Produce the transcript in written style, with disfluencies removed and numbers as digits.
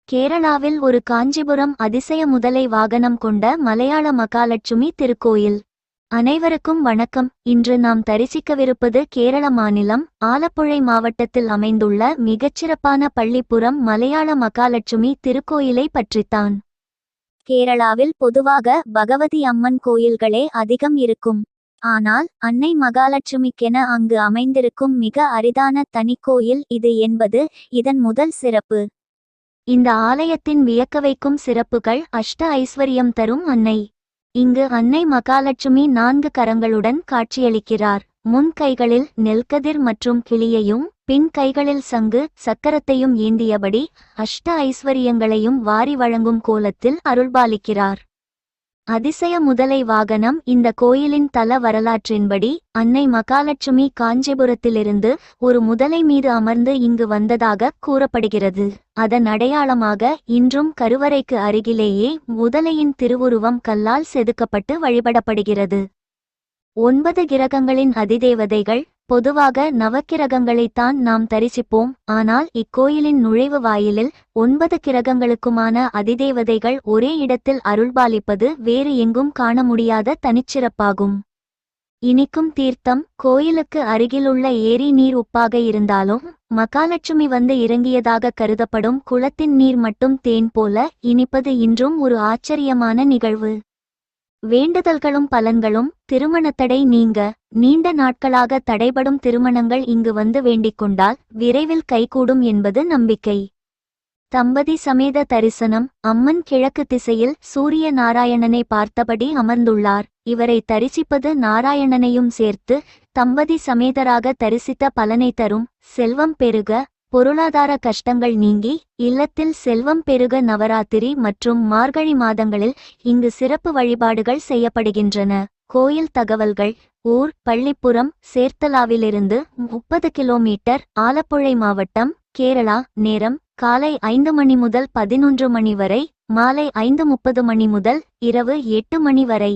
கேரளாவில் ஒரு காஞ்சிபுரம் அதிசய முதலை வாகனம் கொண்ட மலையாள மகாலட்சுமி திருக்கோயில். அனைவருக்கும் வணக்கம். இன்று நாம் தரிசிக்கவிருப்பது கேரள மாநிலம் ஆலப்புழை மாவட்டத்தில் அமைந்துள்ள மிகச்சிறப்பான பள்ளிப்புறம் மலையாள மகாலட்சுமி திருக்கோயிலை பற்றித்தான். கேரளாவில் பொதுவாக பகவதி அம்மன் கோயில்களே அதிகம் இருக்கும். ஆனால் அன்னை மகாலட்சுமிக்கென அங்கு அமைந்திருக்கும் மிக அரிதான தனிக்கோயில் இது என்பது இதன் முதல் சிறப்பு. இந்த ஆலயத்தின் வியக்கவைக்கும் சிறப்புகள் அஷ்ட ஐஸ்வர்யம் தரும் அன்னை. இங்கு அன்னை மகாலட்சுமி 4 கரங்களுடன் காட்சியளிக்கிறார். முன் கைகளில் நெல்கதிர் மற்றும் கிளியையும் பின் கைகளில் சங்கு சக்கரத்தையும் ஏந்தியபடி அஷ்ட ஐஸ்வர்யங்களையும் வாரி வழங்கும் கோலத்தில் அருள்பாலிக்கிறார். அதிசய முதலை வாகனம். இந்த கோயிலின் தல வரலாற்றின்படி அன்னை மகாலட்சுமி காஞ்சிபுரத்திலிருந்து ஒரு முதலை மீது அமர்ந்து இங்கு வந்ததாக கூறப்படுகிறது. அதன் அடையாளமாக இன்றும் கருவறைக்கு அருகிலேயே முதலையின் திருவுருவம் கல்லால் செதுக்கப்பட்டு வழிபடப்படுகிறது. 9 கிரகங்களின் அதிதேவதைகள். பொதுவாக நவக்கிரகங்களைத்தான் நாம் தரிசிப்போம். ஆனால் இக்கோயிலின் நுழைவு வாயிலில் 9 கிரகங்களுக்குமான அதிதேவதைகள் ஒரே இடத்தில் அருள்பாலிப்பது வேறு எங்கும் காண முடியாத தனிச்சிறப்பாகும். இனிக்கும் தீர்த்தம். கோயிலுக்கு அருகிலுள்ள ஏரி நீர் உப்பாக இருந்தாலும் மகாலட்சுமி வந்து இறங்கியதாக கருதப்படும் குளத்தின் நீர் மட்டும் தேன் போல இனிப்பது இன்றும் ஒரு ஆச்சரியமான நிகழ்வு. வேண்டுதல்களும் பலன்களும். திருமணத்தடை நீங்க. நீண்ட நாட்களாக தடைபடும் திருமணங்கள் இங்கு வந்து வேண்டிக்கொண்டால் விரைவில் கைகூடும் என்பது நம்பிக்கை. தம்பதி சமேத தரிசனம். அம்மன் கிழக்கு திசையில் சூரிய நாராயணனை பார்த்தபடி அமர்ந்துள்ளார். இவரை தரிசிப்பது நாராயணனையும் சேர்த்து தம்பதி சமேதராக தரிசித்த பலனை தரும். செல்வம் பெருக. பொருளாதார கஷ்டங்கள் நீங்கி இல்லத்தில் செல்வம் பெருக. நவராத்திரி மற்றும் மார்கழி மாதங்களில் இங்கு சிறப்பு வழிபாடுகள் செய்யப்படுகின்றன. கோயில் தகவல்கள். ஊர் பள்ளிப்புறம் சேர்த்தலாவிலிருந்து 30 கிலோமீட்டர். ஆலப்புழை மாவட்டம், கேரளா. நேரம் காலை 5 மணி முதல் 11 மணி வரை, மாலை 5:30 மணி முதல் இரவு 8 மணி வரை.